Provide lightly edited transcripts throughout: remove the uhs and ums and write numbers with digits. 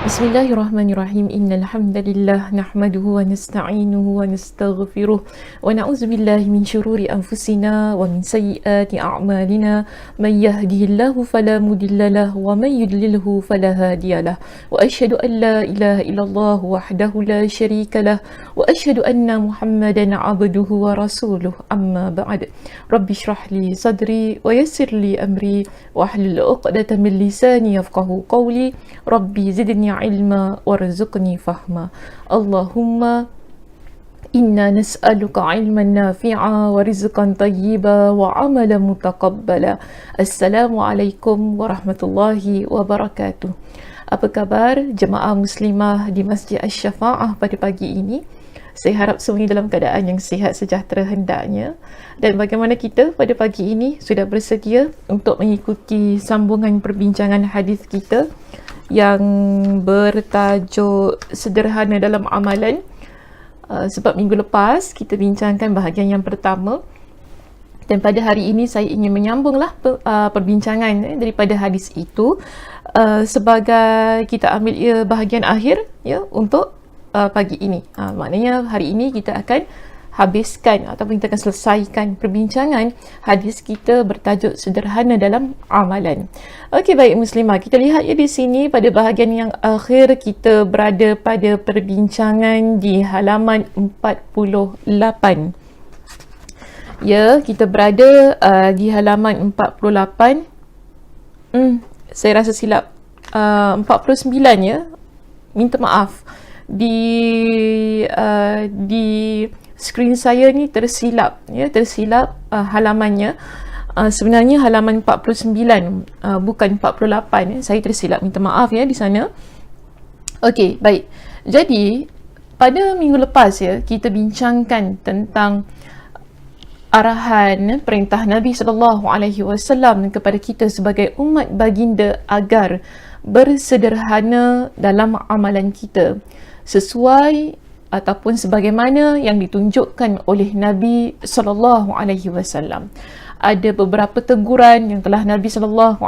Bismillahirrahmanirrahim. Innal hamdalillah nahmaduhu wa nasta'inuhu wa nastaghfiruh wa na'udzu billahi min shururi anfusina wa min sayyiati a'malina. May yahdihillahu fala mudilla lahu wa may yudlilhu fala hadiyalah. Wa asyhadu an la ilaha illallah wahdahu la syarika lah wa asyhadu anna Muhammadan 'abduhu wa rasuluh. Amma ba'd. Rabbi shrah li sadri wa yassir li amri wa hlul 'uqdatam min lisani yafqahu qawli. Rabbi zidni ilma warzuqni fahma. Allahumma inna nas'aluka ilman nafi'a wa rizqan tayyiba wa amalan mutaqabbala. Assalamualaikum warahmatullahi wabarakatuh. Apa khabar jemaah muslimah di Masjid Asy-Syafa'ah pada pagi ini? Saya harap semuanya dalam keadaan yang sihat sejahtera hendaknya. Dan bagaimana kita pada pagi ini sudah bersedia untuk mengikuti sambungan perbincangan hadis kita yang bertajuk sederhana dalam amalan. Sebab minggu lepas kita bincangkan bahagian yang pertama, dan pada hari ini saya ingin menyambunglah perbincangan daripada hadis itu sebagai kita ambil ia bahagian akhir ya untuk pagi ini. Maknanya hari ini kita akan habiskan ataupun kita akan selesaikan perbincangan hadis kita bertajuk sederhana dalam amalan. Okey, baik muslimah, kita lihat ya di sini pada bahagian yang akhir kita berada pada perbincangan di halaman 48. Ya, kita berada di halaman 48. Saya rasa silap 49 ya. Minta maaf. Di skrin saya ni tersilap ya, halamannya. Sebenarnya halaman 49 bukan 48 ya. Saya tersilap, minta maaf ya di sana. Okey, baik. Jadi pada minggu lepas ya kita bincangkan tentang arahan perintah Nabi SAW kepada kita sebagai umat baginda agar bersederhana dalam amalan kita sesuai ataupun sebagaimana yang ditunjukkan oleh Nabi SAW. Ada beberapa teguran yang telah Nabi SAW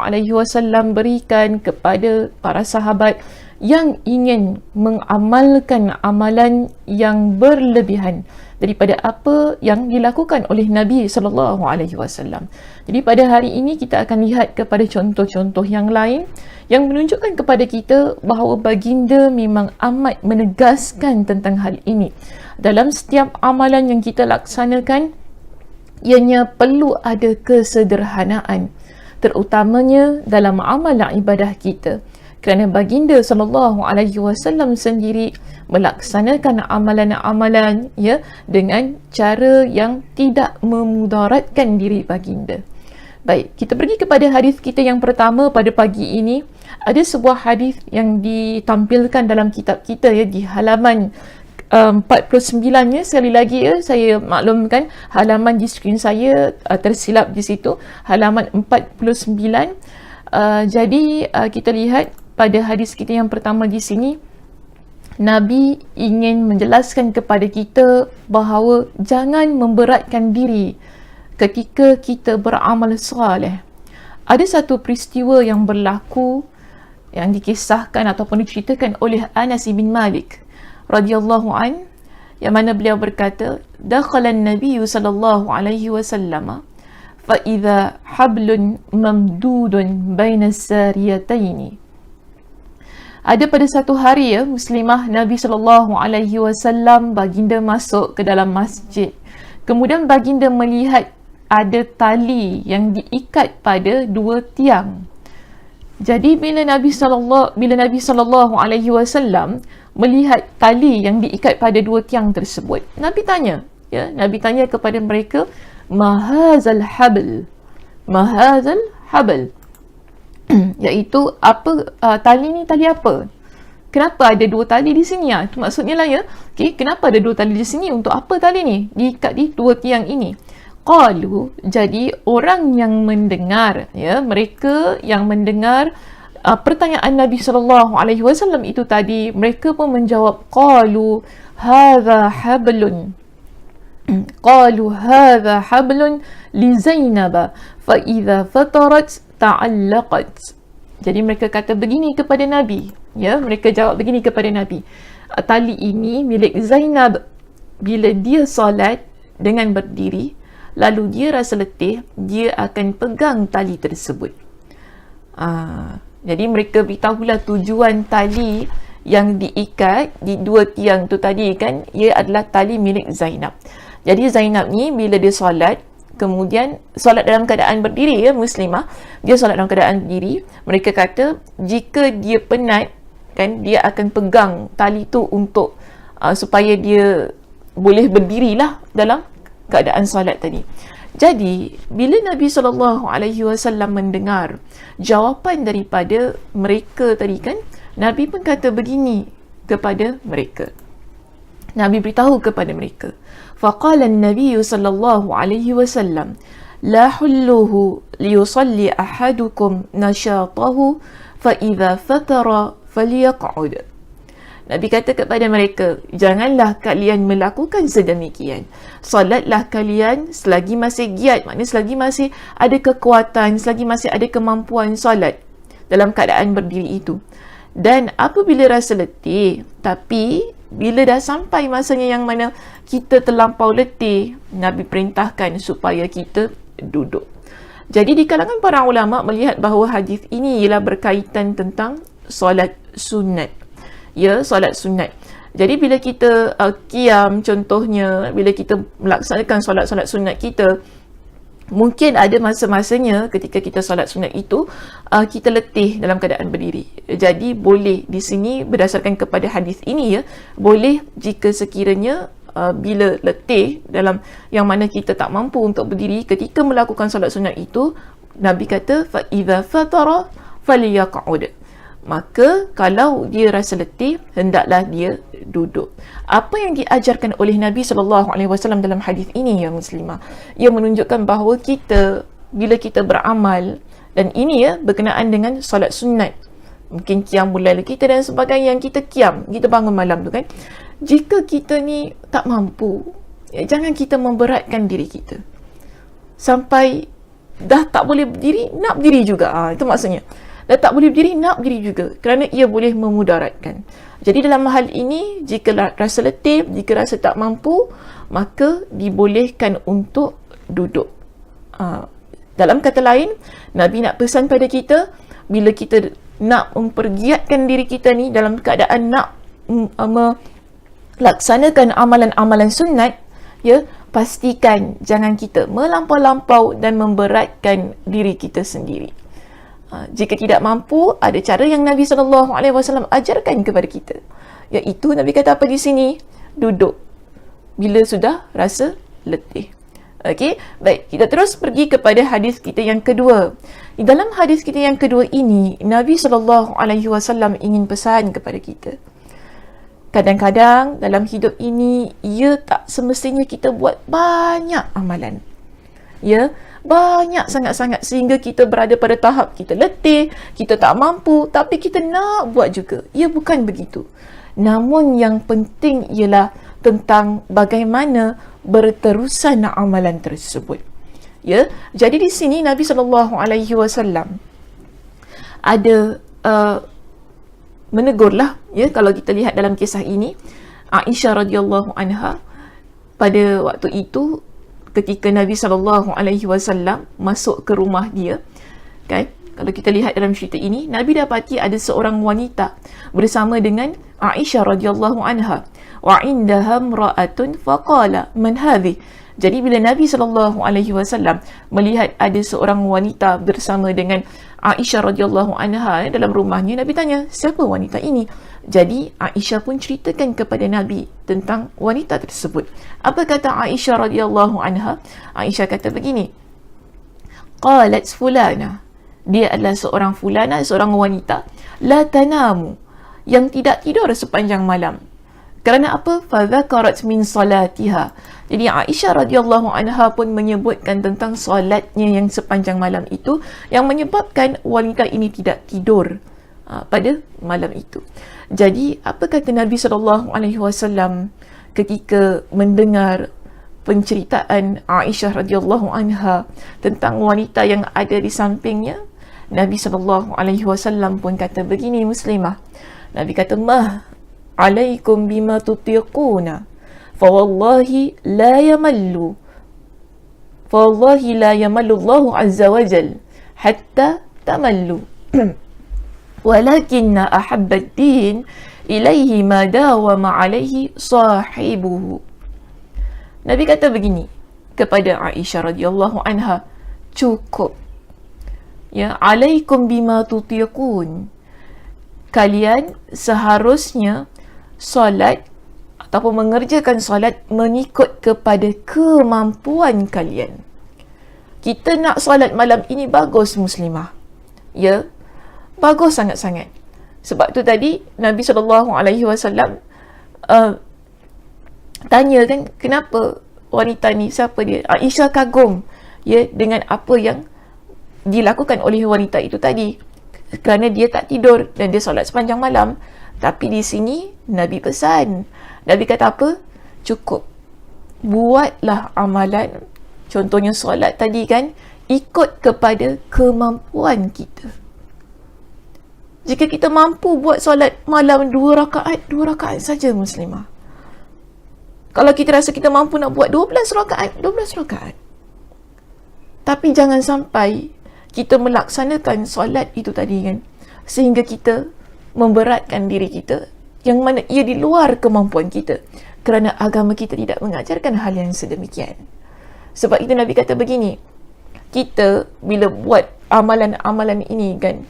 berikan kepada para sahabat yang ingin mengamalkan amalan yang berlebihan daripada apa yang dilakukan oleh Nabi SAW. Jadi pada hari ini kita akan lihat kepada contoh-contoh yang lain yang menunjukkan kepada kita bahawa baginda memang amat menegaskan tentang hal ini. Dalam setiap amalan yang kita laksanakan, ianya perlu ada kesederhanaan, terutamanya dalam amalan ibadah kita. Kerana baginda SAW sendiri melaksanakan amalan-amalan ya dengan cara yang tidak memudaratkan diri baginda. Baik, kita pergi kepada hadis kita yang pertama pada pagi ini. Ada sebuah hadis yang ditampilkan dalam kitab kita ya di halaman 49 ya. Sekali lagi ya, saya maklumkan halaman di skrin saya tersilap di situ, halaman 49. Jadi kita lihat pada hadis kita yang pertama di sini, Nabi ingin menjelaskan kepada kita bahawa jangan memberatkan diri ketika kita beramal soleh. Ada satu peristiwa yang berlaku yang dikisahkan ataupun diceritakan oleh Anas bin Malik radhiyallahu an, yang mana beliau berkata, dakhalan Nabi sallallahu alaihi wasallam fa idza hablun mamdudun baina sariyataini. Ada pada satu hari ya muslimah, Nabi SAW baginda masuk ke dalam masjid. Kemudian baginda melihat ada tali yang diikat pada dua tiang. Jadi bila Nabi SAW melihat tali yang diikat pada dua tiang tersebut, Nabi tanya kepada mereka, mahazal habl, iaitu apa tali ni, tali apa? Kenapa ada dua tali di sini? Itu maksudnya lah ya. Okay, kenapa ada dua tali di sini? Untuk apa tali ni diikat di dua tiang ini? Qalu, jadi orang yang mendengar ya, mereka yang mendengar pertanyaan Nabi SAW itu tadi, mereka pun menjawab, qalu hadha hablun li Zainab fa idza fatarat ta'allaqat. Jadi mereka kata begini kepada Nabi, ya, mereka jawab begini kepada Nabi, tali ini milik Zainab, bila dia solat dengan berdiri lalu dia rasa letih, dia akan pegang tali tersebut. Jadi mereka beritahulah tujuan tali yang diikat di dua tiang tu tadi kan, ia adalah tali milik Zainab. Jadi Zainab ni bila dia solat, kemudian solat dalam keadaan berdiri, ya, muslimah, dia solat dalam keadaan berdiri, mereka kata jika dia penat kan, dia akan pegang tali tu untuk supaya dia boleh berdirilah dalam keadaan solat tadi. Jadi bila Nabi SAW mendengar jawapan daripada mereka tadi kan, Nabi pun kata begini kepada mereka. Nabi beritahu kepada mereka, faqala an-nabiy sallallahu alaihi wasallam, la hulluhu liyusalli ahadukum nashatahu fa idza fatara falyaq'ud. Nabi kata kepada mereka, janganlah kalian melakukan sedemikian. Solatlah kalian selagi masih giat, maknanya selagi masih ada kekuatan, selagi masih ada kemampuan solat dalam keadaan berdiri itu. Dan apabila rasa letih, tapi bila dah sampai masanya yang mana kita terlampau letih, Nabi perintahkan supaya kita duduk. Jadi di kalangan para ulama melihat bahawa hadis ini ialah berkaitan tentang solat sunat. Ya, solat sunat. Jadi bila kita qiyam contohnya, bila kita melaksanakan solat-solat sunat kita, mungkin ada masa-masanya ketika kita solat sunat itu kita letih dalam keadaan berdiri. Jadi boleh di sini berdasarkan kepada hadis ini, ya, boleh jika sekiranya bila letih dalam yang mana kita tak mampu untuk berdiri ketika melakukan solat sunat itu, Nabi kata fa idza fatara falyaq'ud. Maka kalau dia rasa letih, hendaklah dia duduk. Apa yang diajarkan oleh Nabi SAW dalam hadis ini, ya muslimah, ia menunjukkan bahawa kita bila kita beramal, dan ini ya berkenaan dengan solat sunat, mungkin qiyamul lail kita dan sebagainya, yang kita qiyam, kita bangun malam tu kan, jika kita ni tak mampu, ya, jangan kita memberatkan diri kita sampai dah tak boleh berdiri, nak berdiri juga. Itu maksudnya, dah tak boleh berdiri, nak berdiri juga, kerana ia boleh memudaratkan. Jadi dalam hal ini, jika rasa letih, jika rasa tak mampu, maka dibolehkan untuk duduk. Dalam kata lain, Nabi nak pesan pada kita, bila kita nak mempergiatkan diri kita ni dalam keadaan nak melaksanakan amalan-amalan sunat, ya, pastikan jangan kita melampau-lampau dan memberatkan diri kita sendiri. Jika tidak mampu, ada cara yang Nabi SAW ajarkan kepada kita, iaitu Nabi kata apa di sini? Duduk bila sudah rasa letih. Okey, baik, kita terus pergi kepada hadis kita yang kedua. Di dalam hadis kita yang kedua ini, Nabi SAW ingin pesan kepada kita, kadang-kadang dalam hidup ini, ia tak semestinya kita buat banyak amalan, ya, banyak sangat-sangat sehingga kita berada pada tahap kita letih, kita tak mampu, tapi kita nak buat juga. Ia bukan begitu. Namun yang penting ialah tentang bagaimana berterusan amalan tersebut. Ya, jadi di sini Nabi SAW ada menegurlah, ya, kalau kita lihat dalam kisah ini, Aisyah radhiyallahu anha pada waktu itu ketika Nabi SAW masuk ke rumah dia, kan? Kalau kita lihat dalam cerita ini, Nabi dapati ada seorang wanita bersama dengan Aisyah radhiyallahu anha. Wa indaha imra'atun faqala man hadhi. Jadi bila Nabi SAW melihat ada seorang wanita bersama dengan Aisyah radhiyallahu anha dalam rumahnya, Nabi tanya, siapa wanita ini? Jadi Aisyah pun ceritakan kepada Nabi tentang wanita tersebut. Apa kata Aisyah radhiyallahu anha? Aisyah kata begini, qalat fulana, dia adalah seorang fulana, seorang wanita, la tanamu, yang tidak tidur sepanjang malam. Kerana apa? Fadzakarat min salatiha. Jadi Aisyah radhiyallahu anha pun menyebutkan tentang solatnya yang sepanjang malam itu, yang menyebabkan wanita ini tidak tidur pada malam itu. Jadi apa kata Nabi SAW ketika mendengar penceritaan Aisyah radhiyallahu anha tentang wanita yang ada di sampingnya? Nabi SAW pun kata begini, muslimah. Nabi kata, mah alaikum bima tutiquna fawallahi la yamallu Allahu azza wa jal hatta tamallu walakinna ahabba ad-din ilaihi ma dawama alaihi sahibuhu. Nabi kata begini kepada Aisyah radhiyallahu anha, cukup, ya, alaikum bima tutiqun, kalian seharusnya solat ataupun mengerjakan solat mengikut kepada kemampuan kalian. Kita nak solat malam ini bagus, muslimah, ya, bagus sangat-sangat. Sebab tu tadi Nabi SAW tanya kan, kenapa wanita ni, siapa dia? Aisyah kagum, ya, dengan apa yang dilakukan oleh wanita itu tadi, kerana dia tak tidur dan dia solat sepanjang malam. Tapi di sini Nabi pesan, Nabi kata apa? Cukup, buatlah amalan, contohnya solat tadi kan, ikut kepada kemampuan kita. Jika kita mampu buat solat malam 2 rakaat saja, muslimah. Kalau kita rasa kita mampu nak buat 12 rakaat. Tapi jangan sampai kita melaksanakan solat itu tadi kan, sehingga kita memberatkan diri kita, yang mana ia di luar kemampuan kita, kerana agama kita tidak mengajarkan hal yang sedemikian. Sebab itu Nabi kata begini, kita bila buat amalan-amalan ini kan,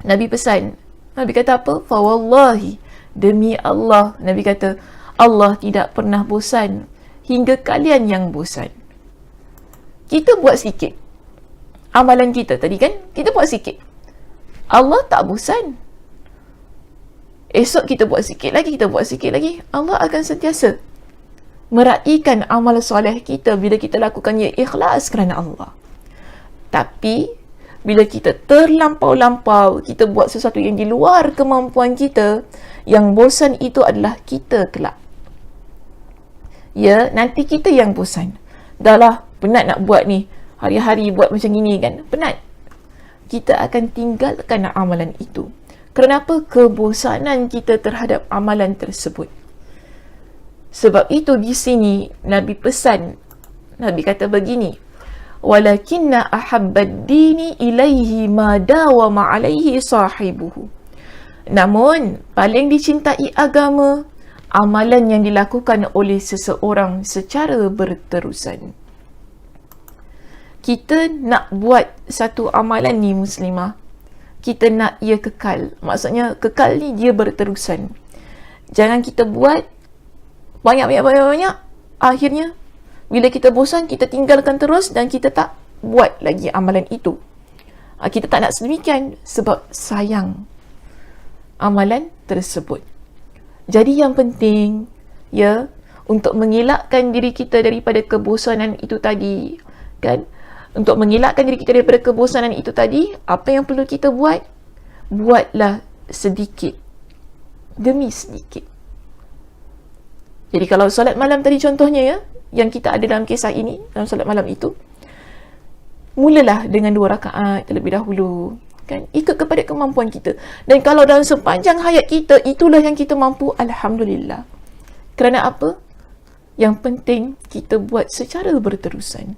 Nabi pesan, Nabi kata apa? Fawallahi, demi Allah, Nabi kata, Allah tidak pernah bosan hingga kalian yang bosan. Kita buat sikit amalan kita tadi kan, kita buat sikit, Allah tak bosan. Esok kita buat sikit lagi, Allah akan sentiasa meraihkan amal soleh kita bila kita lakukan ia ikhlas kerana Allah. Tapi bila kita terlampau-lampau, kita buat sesuatu yang di luar kemampuan kita, yang bosan itu adalah kita kelak. Ya, nanti kita yang bosan. Dah lah, penat nak buat ni, hari-hari buat macam gini kan, penat. Kita akan tinggalkan amalan itu. Kenapa? Kebosanan kita terhadap amalan tersebut. Sebab itu di sini Nabi pesan, Nabi kata begini, walakinna ahabbad dini ilaihi ma dawama alaihi sahibuhu. Namun paling dicintai agama amalan yang dilakukan oleh seseorang secara berterusan. Kita nak buat satu amalan ni, muslimah, kita nak ia kekal. Maksudnya kekal ni dia berterusan. Jangan kita buat banyak, akhirnya bila kita bosan, kita tinggalkan terus dan kita tak buat lagi amalan itu. Kita tak nak sedemikian sebab sayang amalan tersebut. Jadi yang penting, ya, untuk mengelakkan diri kita daripada kebosanan itu tadi kan, untuk mengelakkan diri kita daripada kebosanan itu tadi, apa yang perlu kita buat? Buatlah sedikit demi sedikit. Jadi kalau solat malam tadi contohnya, ya, yang kita ada dalam kisah ini, dalam solat malam itu, mulalah dengan 2 rakaat terlebih dahulu kan, ikut kepada kemampuan kita. Dan kalau dalam sepanjang hayat kita itulah yang kita mampu, alhamdulillah. Kerana apa? Yang penting kita buat secara berterusan.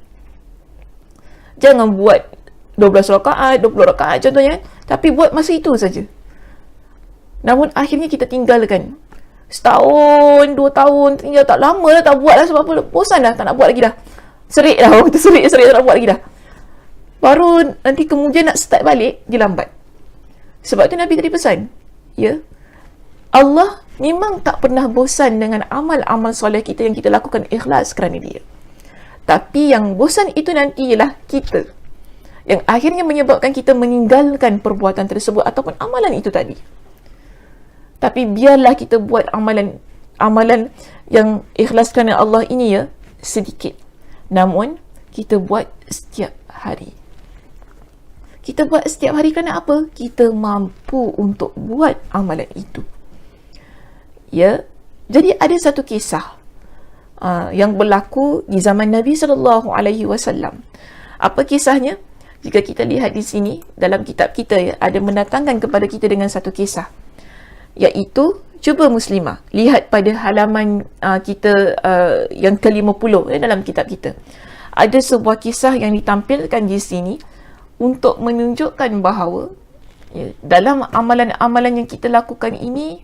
Jangan buat 12 rakaat, 20 rakaat contohnya, tapi buat masa itu saja. Namun akhirnya kita tinggalkan. Setahun, 2 tahun, tinggal tak lama dah, tak buat lah. Sebab apa? Bosan dah, tak nak buat lagi dah. Serik dah, orang kata serik, tak nak buat lagi dah. Baru nanti kemudian nak start balik, dia lambat. Sebab tu Nabi tadi pesan, ya, Allah memang tak pernah bosan dengan amal-amal soleh kita yang kita lakukan ikhlas kerana dia. Tapi yang bosan itu nanti ialah kita, yang akhirnya menyebabkan kita meninggalkan perbuatan tersebut ataupun amalan itu tadi. Tapi biarlah kita buat amalan yang ikhlas kerana Allah ini, ya, sedikit. Namun kita buat setiap hari. Kita buat setiap hari kerana apa? Kita mampu untuk buat amalan itu. Ya, jadi ada satu kisah yang berlaku di zaman Nabi SAW. Apa kisahnya? jika kita lihat di sini dalam kitab kita ya, ada mendatangkan kepada kita dengan satu kisah, iaitu cuba muslimah lihat pada halaman kita yang ke-50 dalam kitab kita. Ada sebuah kisah yang ditampilkan di sini untuk menunjukkan bahawa dalam amalan-amalan yang kita lakukan ini,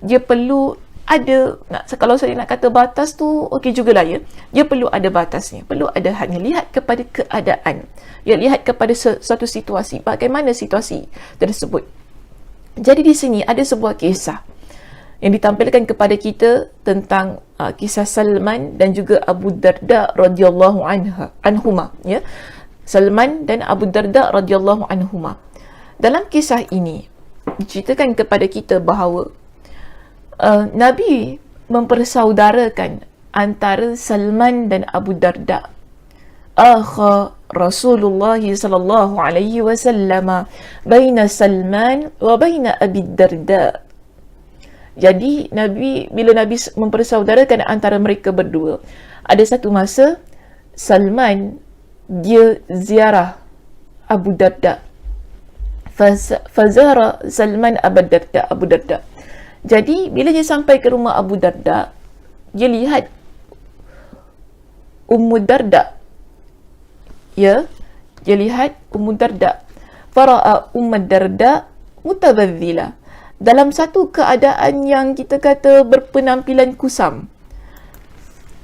dia perlu ada, kalau saya nak kata batas tu okey jugalah ya, dia perlu ada batasnya, perlu ada hadnya. Lihat kepada keadaan, lihat kepada suatu situasi, bagaimana situasi tersebut. Jadi di sini ada sebuah kisah yang ditampilkan kepada kita tentang kisah Salman dan juga Abu Darda radhiyallahu anhuma, ya. Salman dan Abu Darda radhiyallahu anhuma. Dalam kisah ini diceritakan kepada kita bahawa Nabi mempersaudarakan antara Salman dan Abu Darda. Akha Rasulullah sallallahu alaihi wasallam baina Salman wa baina Abi Darda. Jadi bila Nabi mempersaudarakan antara mereka berdua, ada satu masa Salman dia ziarah Abu Darda. Fazara Salman Abu Darda. Jadi bila dia sampai ke rumah Abu Darda, dia lihat Ummu Darda. Ya, dia lihat Ummu Darda. Fara'a Ummu Darda mutabadzila, dalam satu keadaan yang kita kata berpenampilan kusam.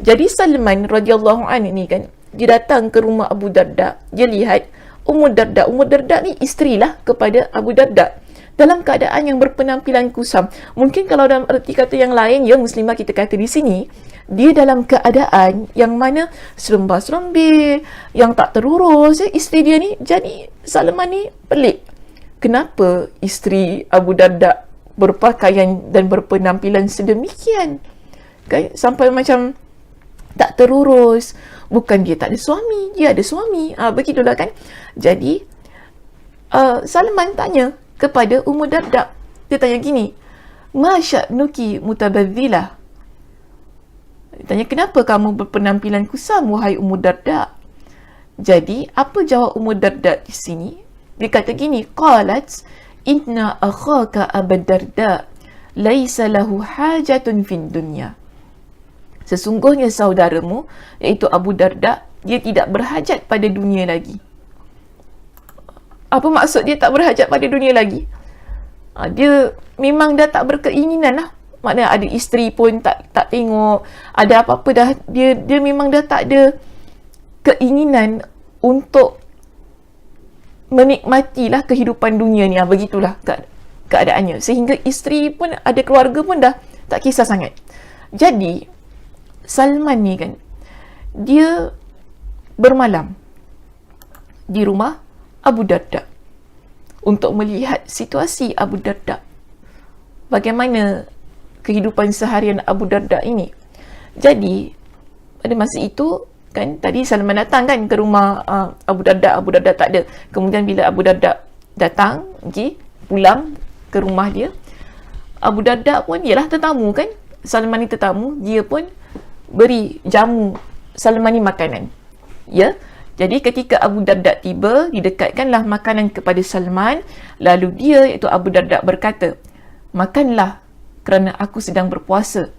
Jadi Salman radhiyallahu anhu ni kan, dia datang ke rumah Abu Darda, dia lihat Ummu Darda. Ummu Darda ni isterilah kepada Abu Darda, dalam keadaan yang berpenampilan kusam. Mungkin kalau dalam erti kata yang lain, ya muslimah kita kata di sini, dia dalam keadaan yang mana serembah-serembih, yang tak terurus, isteri dia ni. Jadi Salman ni pelik, kenapa isteri Abu Darda berpakaian dan berpenampilan sedemikian, kan? Sampai macam tak terurus. Bukan dia tak ada suami, dia ada suami. Begitulah kan. Jadi Salman tanya kepada Ummu Darda. Dia tanya gini, ma sya'nuki mutabazzilah. Dia tanya, kenapa kamu berpenampilan kusam wahai Ummu Darda? Jadi apa jawab Ummu Darda di sini? Dia kata gini, qalat inna akhaka Abu Darda laisa lahu hajatun fid dunya. Sesungguhnya saudaramu, iaitu Abu Darda, dia tidak berhajat pada dunia lagi. Apa maksud dia tak berhajat pada dunia lagi? Dia memang dah tak berkeinginan lah. Maknanya ada isteri pun tak tengok, ada apa-apa dah. Dia memang dah tak ada keinginan untuk menikmatilah kehidupan dunia ni. Begitulah keadaannya. Sehingga isteri pun, ada keluarga pun dah tak kisah sangat. Jadi Salman ni kan, dia bermalam di rumah Abu Darda untuk melihat situasi Abu Darda, bagaimana kehidupan seharian Abu Darda ini. Jadi pada masa itu kan, tadi Salman datang kan ke rumah Abu Darda. Abu Darda tak ada. Kemudian bila Abu Darda datang, pulang ke rumah dia, Abu Darda pun ialah tetamu kan. Salman ni tetamu, dia pun beri jamu Salman ni makanan. Ya. Jadi ketika Abu Darda tiba, didekatkanlah makanan kepada Salman. Lalu dia, iaitu Abu Darda, berkata, makanlah kerana aku sedang berpuasa.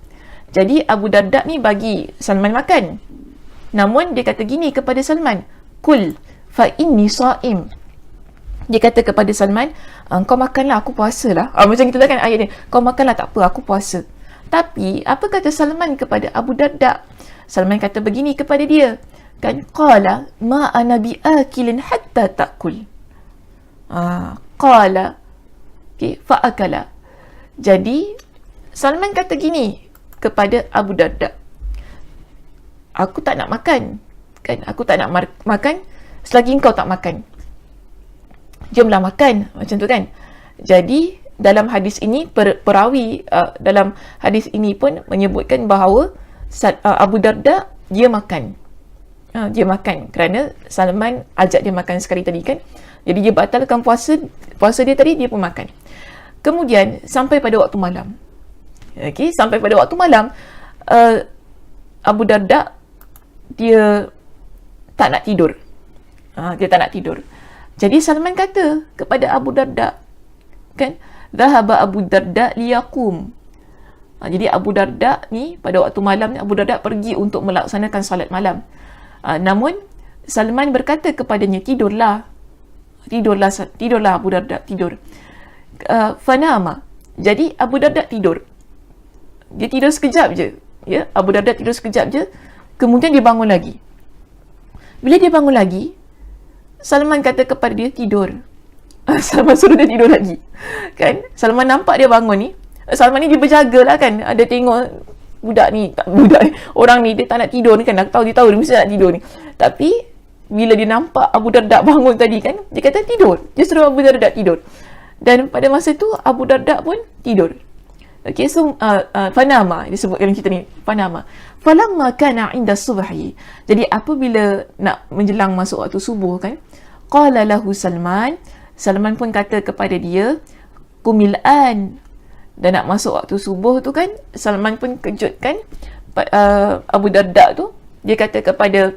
Jadi Abu Darda ni bagi Salman makan. Namun dia kata gini kepada Salman, kul fa inni sha'im. Dia kata kepada Salman, kau makanlah, aku puasalah. Macam itulah kan ayat dia. Kau makanlah, tak apa, aku puasa. Tapi apa kata Salman kepada Abu Darda? Salman kata begini kepada dia, kan, qala ma ana biakilin hatta takul. Qala, fa akala. Jadi Salman kata gini kepada Abu Darda, aku tak nak makan, kan, aku tak nak makan selagi engkau tak makan. Jomlah makan, macam tu kan. Jadi dalam hadis ini, perawi dalam hadis ini pun menyebutkan bahawa Abu Darda dia makan. Dia makan kerana Salman ajak dia makan sekali tadi kan. Jadi dia batalkan puasa dia tadi, dia pun makan. Kemudian sampai pada waktu malam. Okey, sampai pada waktu malam, Abu Darda dia tak nak tidur. Dia tak nak tidur. Jadi Salman kata kepada Abu Darda, kan, dhahaba Abu Darda liyaqum. Jadi Abu Darda ni pada waktu malam ni, Abu Darda pergi untuk melaksanakan solat malam. Namun Salman berkata kepadanya, tidurlah Abu Darda, tidur. Fanama. Jadi Abu Darda tidur. Dia tidur sekejap je. Ya, Abu Darda tidur sekejap je. Kemudian dia bangun lagi. Bila dia bangun lagi, Salman kata kepada dia, tidur. Salman suruh dia tidur lagi. Kan? Salman nampak dia bangun ni. Salman ni dia berjaga lah kan. Ada tengok orang ni dia tak nak tidur ni kan. Dia tahu dia mesti nak tidur ni. Tapi bila dia nampak Abu Darda bangun tadi kan, dia kata tidur. Dia suruh Abu Darda tidur. Dan pada masa tu Abu Darda pun tidur. Okay, so fanama, disebut dalam cerita ni, fanama. Falamma kana 'inda subhi. Jadi apabila nak menjelang masuk waktu subuh kan, qala lahu Salman pun kata kepada dia, kumil'an. Dan nak masuk waktu subuh tu kan, Salman pun kejutkan Abu Darda tu. Dia kata kepada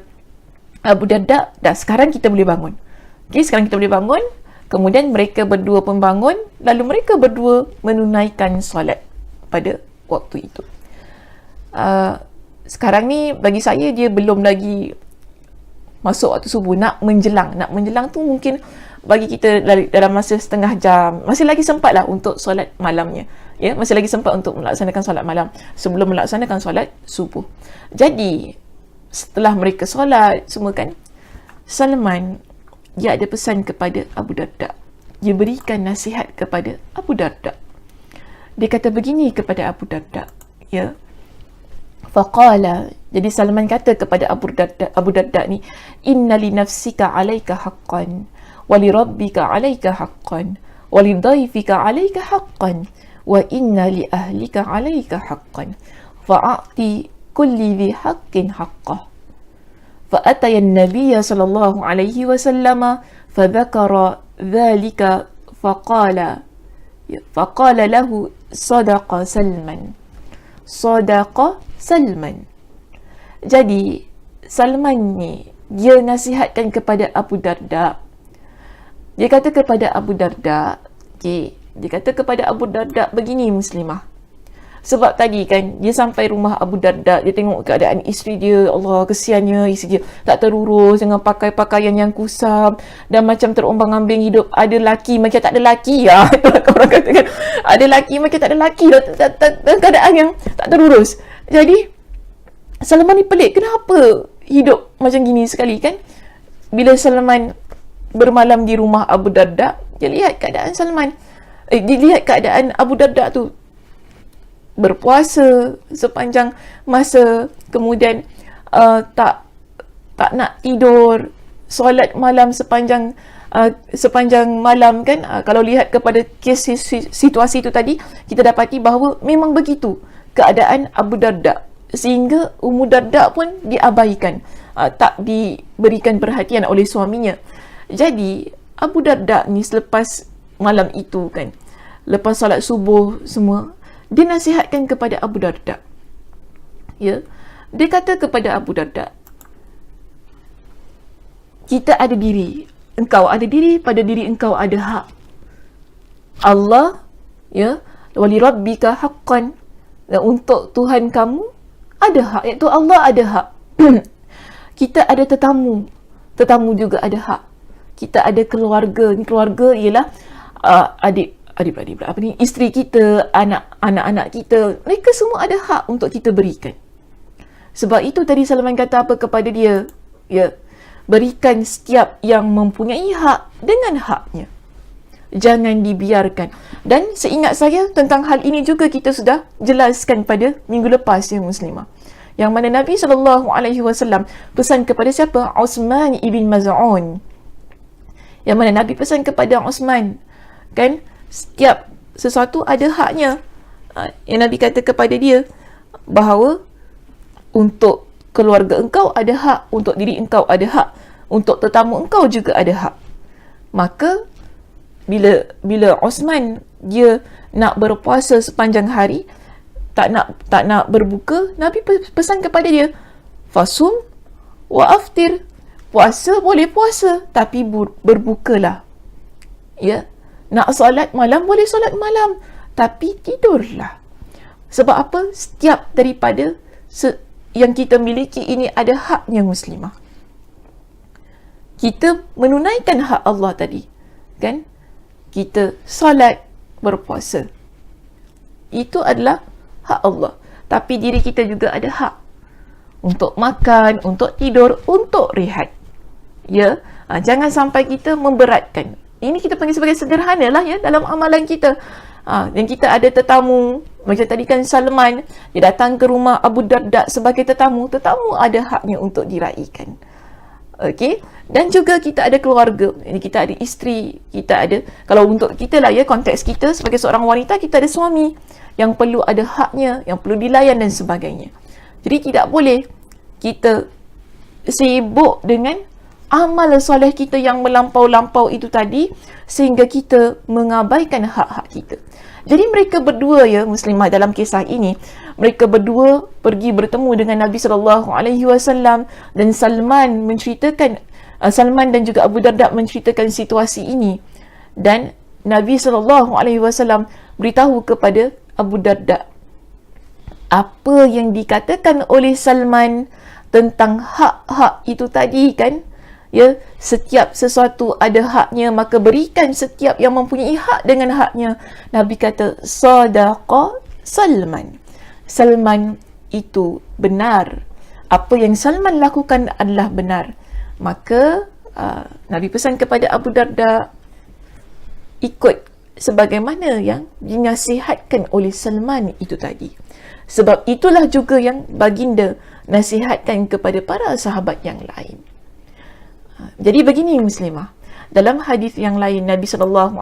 Abu Darda, dah sekarang kita boleh bangun. Okay, sekarang kita boleh bangun. Kemudian mereka berdua pun bangun. Lalu mereka berdua menunaikan solat pada waktu itu. Sekarang ni bagi saya dia belum lagi masuk waktu subuh, nak menjelang tu mungkin bagi kita dalam masa setengah jam, masih lagi sempat lah untuk solat malamnya. Ya, masih lagi sempat untuk melaksanakan solat malam sebelum melaksanakan solat subuh. Jadi setelah mereka solat semua kan, Salman dia ada pesan kepada Abu Darda. Dia berikan nasihat kepada Abu Darda. Dia kata begini kepada Abu Darda, ya. Faqala, jadi Salman kata kepada Abu Darda ni, inna li nafsika 'alaika haqqan wa li rabbika 'alaika haqqan wa li dhaifika 'alaika haqqan wa inna li ahlika 'alaika haqqan fa'ati kulli dhi haqqin haqqah. فأتي النبي صلى الله عليه وسلم فذكر ذلك فقال له صدق سلمان. Jadi Salman ni dia nasihatkan kepada Abu Darda. Dia kata kepada Abu Darda, begini Muslimah. Sebab tadi kan dia sampai rumah Abu Darda, dia tengok keadaan isteri dia, Allah kesiannya, isteri dia tak terurus dengan pakai pakaian yang kusam dan macam terombang-ambing hidup. Ada laki macam tak ada laki, ya. Orang kata kan, ada laki macam tak ada laki, dalam keadaan yang tak terurus. Jadi Salman ni pelik, kenapa hidup macam gini sekali kan? Bila Salman bermalam di rumah Abu Darda, dia lihat keadaan Abu Darda tu berpuasa sepanjang masa, kemudian tak nak tidur, solat malam sepanjang malam kan. Kalau lihat kepada kes situasi itu tadi, kita dapati bahawa memang begitu keadaan Abu Darda, sehingga Ummu Darda pun diabaikan, tak diberikan perhatian oleh suaminya. Jadi Abu Darda ni selepas malam itu kan, lepas solat subuh semua, dia nasihatkan kepada Abu Darda. Ya, dia kata kepada Abu Darda, kita ada diri, engkau ada diri, pada diri engkau ada hak. Allah, ya, wali rabbika haqqan, dan untuk Tuhan kamu ada hak, iaitu Allah ada hak. Kita ada tetamu juga ada hak. Kita ada keluarga, ni keluarga ialah adik-beradik, isteri kita, anak-anak kita, mereka semua ada hak untuk kita berikan. Sebab itu tadi Salman kata apa kepada dia, ya, berikan setiap yang mempunyai hak dengan haknya, jangan dibiarkan. Dan seingat saya tentang hal ini juga kita sudah jelaskan pada minggu lepas, ya Muslimah, yang mana Nabi SAW pesan kepada siapa? Uthman ibn Maz'un. Yang mana Nabi pesan kepada Uthman kan, setiap sesuatu ada haknya. Yang Nabi kata kepada dia bahawa untuk keluarga engkau ada hak, untuk diri engkau ada hak, untuk tetamu engkau juga ada hak. Maka bila Uthman dia nak berpuasa sepanjang hari, tak nak berbuka, Nabi pesan kepada dia, fasum wa aftir, Puasa boleh puasa, tapi berbukalah. Ya. Nak solat malam boleh solat malam, tapi tidurlah. Sebab apa? Setiap daripada yang kita miliki ini ada haknya muslimah. Kita menunaikan hak Allah tadi, kan? Kita solat, berpuasa. Itu adalah hak Allah. Tapi diri kita juga ada hak untuk makan, untuk tidur, untuk rehat. Ya, jangan sampai kita memberatkan. Ini kita panggil sebagai sederhana lah ya dalam amalan kita. Dan kita ada tetamu, macam tadi kan Salman, dia datang ke rumah Abu Darda sebagai tetamu. Tetamu ada haknya untuk diraikan. Okey, dan juga kita ada keluarga, kita ada isteri, kita ada, kalau untuk kita lah ya, konteks kita sebagai seorang wanita, kita ada suami yang perlu ada haknya, yang perlu dilayan dan sebagainya. Jadi tidak boleh kita sibuk dengan amal soleh kita yang melampau-lampau itu tadi sehingga kita mengabaikan hak-hak kita. Jadi mereka berdua ya muslimah dalam kisah ini, mereka berdua pergi bertemu dengan Nabi SAW dan Salman dan juga Abu Darda menceritakan situasi ini, dan Nabi SAW beritahu kepada Abu Darda apa yang dikatakan oleh Salman tentang hak-hak itu tadi kan. Ya, setiap sesuatu ada haknya, maka berikan setiap yang mempunyai hak dengan haknya. Nabi kata, sadaqa Salman. Salman itu benar. Apa yang Salman lakukan adalah benar. Maka Nabi pesan kepada Abu Darda, ikut sebagaimana yang dinasihatkan oleh Salman itu tadi. Sebab itulah juga yang baginda nasihatkan kepada para sahabat yang lain. Jadi begini muslimah, dalam hadis yang lain Nabi SAW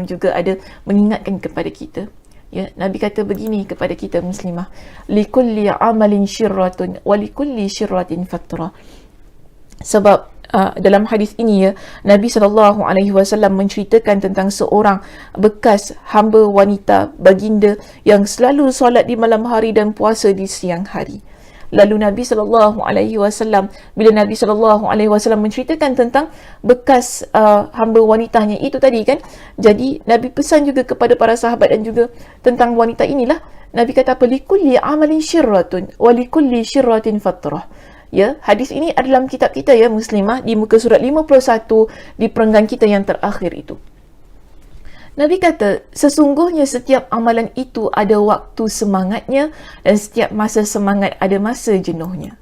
juga ada mengingatkan kepada kita. Ya, Nabi kata begini kepada kita muslimah, likulli amalin syirratun wa likulli syirratin fatrah. Sebab dalam hadis ini ya, Nabi SAW menceritakan tentang seorang bekas hamba wanita baginda yang selalu solat di malam hari dan puasa di siang hari. Lalu Nabi SAW, bila Nabi SAW menceritakan tentang bekas hamba wanitanya itu tadi kan, jadi Nabi pesan juga kepada para sahabat dan juga tentang wanita inilah. Nabi kata apa? Likulli amalin syirratun wa likulli syirratin fatrah. Ya, hadis ini ada dalam kitab kita ya muslimah, di muka surat 51 di perenggan kita yang terakhir itu. Nabi kata, sesungguhnya setiap amalan itu ada waktu semangatnya dan setiap masa semangat ada masa jenuhnya.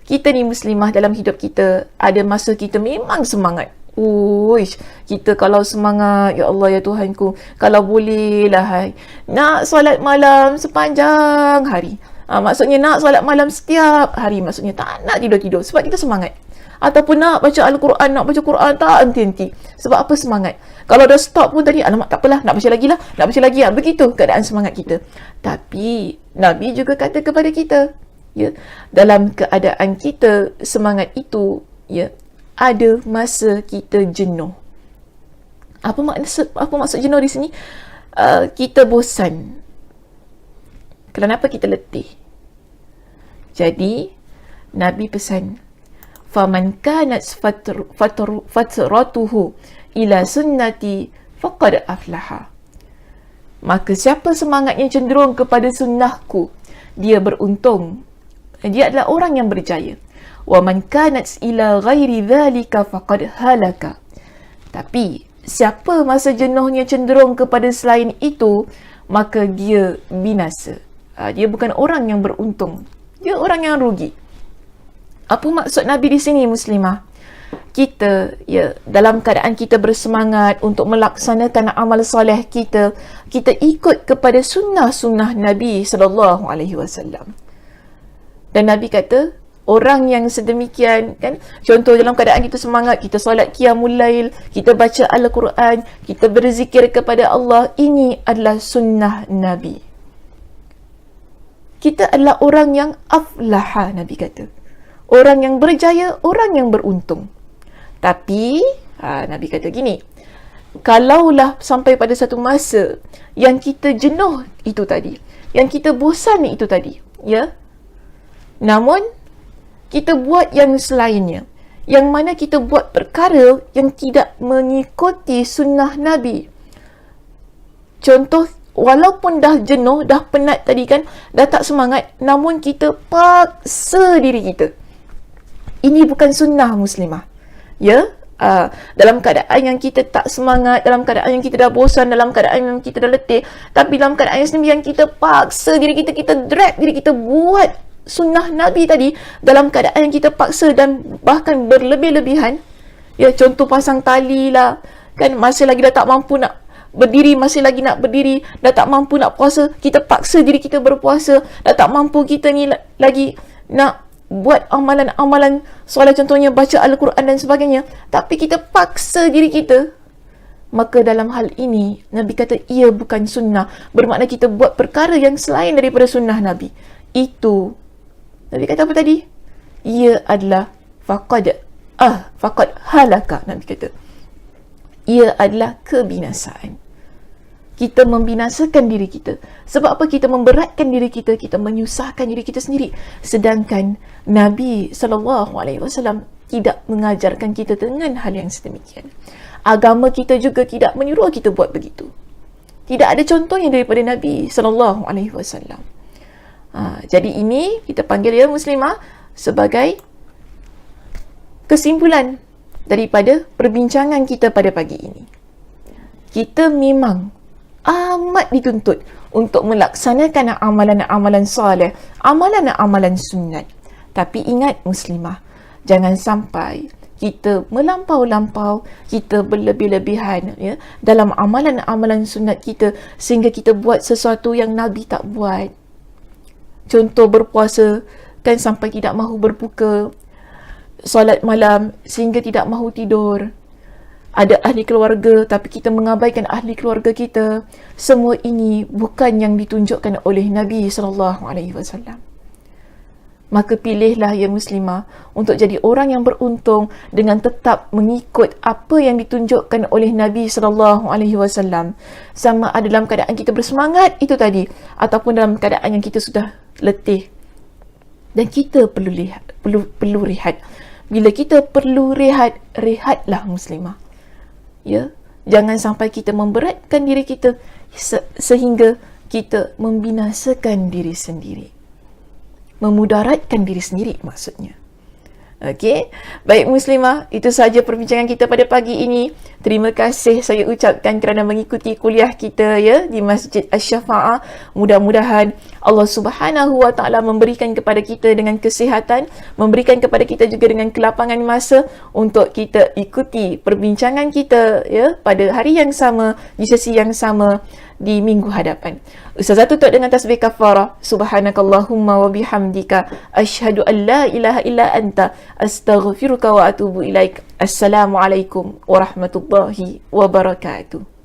Kita ni muslimah dalam hidup kita, ada masa kita memang semangat. Uish, kita kalau semangat, ya Allah ya Tuhanku, kalau bolehlah nak solat malam sepanjang hari. Maksudnya nak solat malam setiap hari, maksudnya tak nak tidur-tidur sebab kita semangat. Ataupun nak baca Al-Quran, nak baca Quran tak henti-henti. Sebab apa? Semangat. Kalau dah stop pun tadi, alamak tak apalah, nak baca lagi lah, nak baca lagi lah. Begitu keadaan semangat kita. Tapi Nabi juga kata kepada kita, ya, dalam keadaan kita semangat itu, ya, ada masa kita jenuh. Apa maksud jenuh di sini? Kita bosan. Kenapa kita letih? Jadi Nabi pesan, faman kanat fatratuhu ila sunnati faqad aflaha. Maka siapa semangatnya cenderung kepada sunnahku, dia beruntung. Dia adalah orang yang berjaya. Wa man kanat ila ghairi dhalika faqad halaka. Tapi siapa masa jenuhnya cenderung kepada selain itu, maka dia binasa. Dia bukan orang yang beruntung, dia orang yang rugi. Apa maksud Nabi di sini muslimah? Kita ya dalam keadaan kita bersemangat untuk melaksanakan amal soleh kita, kita ikut kepada sunnah-sunnah Nabi SAW. Dan Nabi kata, orang yang sedemikian kan, contoh dalam keadaan kita semangat, kita solat qiyamul lail, kita baca Al-Quran, kita berzikir kepada Allah, ini adalah sunnah Nabi. Kita adalah orang yang aflaha, Nabi kata. Orang yang berjaya, orang yang beruntung. Tapi, Nabi kata gini, kalaulah sampai pada satu masa yang kita jenuh itu tadi, yang kita bosan itu tadi, ya, namun kita buat yang selainnya, yang mana kita buat perkara yang tidak mengikuti sunnah Nabi. Contoh, walaupun dah jenuh, dah penat tadi kan, dah tak semangat, namun kita paksa diri kita. Ini bukan sunnah muslimah. Ya, dalam keadaan yang kita tak semangat, dalam keadaan yang kita dah bosan, dalam keadaan yang kita dah letih, tapi dalam keadaan yang kita paksa diri kita, kita drag diri kita buat sunnah Nabi tadi, dalam keadaan yang kita paksa dan bahkan berlebih-lebihan. Ya, contoh pasang tali lah, kan masih lagi dah tak mampu nak berdiri, masih lagi nak berdiri, dah tak mampu nak puasa, kita paksa diri kita berpuasa, dah tak mampu kita ni lagi nak buat amalan-amalan solat, contohnya baca Al-Quran dan sebagainya, tapi kita paksa diri kita. Maka dalam hal ini Nabi kata ia bukan sunnah, bermakna kita buat perkara yang selain daripada sunnah Nabi. Itu Nabi kata apa tadi? Ia adalah faqad halaka. Nabi kata ia adalah kebinasaan. Kita membinasakan diri kita. Sebab apa? Kita memberatkan diri kita, kita menyusahkan diri kita sendiri. Sedangkan Nabi SAW tidak mengajarkan kita dengan hal yang sedemikian. Agama kita juga tidak menyuruh kita buat begitu. Tidak ada contohnya daripada Nabi SAW. Jadi ini kita panggil ya muslimah sebagai kesimpulan daripada perbincangan kita pada pagi ini. Kita memang amat dituntut untuk melaksanakan amalan-amalan soleh, amalan-amalan sunat. Tapi ingat muslimah, jangan sampai kita melampau-lampau, kita berlebih-lebihan ya, dalam amalan-amalan sunat kita, sehingga kita buat sesuatu yang Nabi tak buat. Contoh berpuasa, kan sampai tidak mahu berbuka, solat malam sehingga tidak mahu tidur. Ada ahli keluarga tapi kita mengabaikan ahli keluarga kita. Semua ini bukan yang ditunjukkan oleh Nabi SAW. Maka pilihlah ya muslimah untuk jadi orang yang beruntung dengan tetap mengikut apa yang ditunjukkan oleh Nabi SAW. Sama ada dalam keadaan kita bersemangat itu tadi, ataupun dalam keadaan yang kita sudah letih. Dan kita perlu rehat. Bila kita perlu rehat, rehatlah muslimah. Ya, jangan sampai kita memberatkan diri kita sehingga kita membinasakan diri sendiri. Memudaratkan diri sendiri maksudnya. Okey, baik muslimah, itu sahaja perbincangan kita pada pagi ini. Terima kasih saya ucapkan kerana mengikuti kuliah kita ya di Masjid Asy-Syafa'ah. Mudah-mudahan Allah Subhanahu wa taala memberikan kepada kita dengan kesihatan, memberikan kepada kita juga dengan kelapangan masa untuk kita ikuti perbincangan kita ya pada hari yang sama, di sesi yang sama di minggu hadapan. Ustazah tutup dengan tasbih kafarah. Subhanakallahumma wa bihamdika asyhadu an la ilaha illa anta astaghfiruka wa atubu ilaik. Assalamualaikum warahmatullahi wabarakatuh.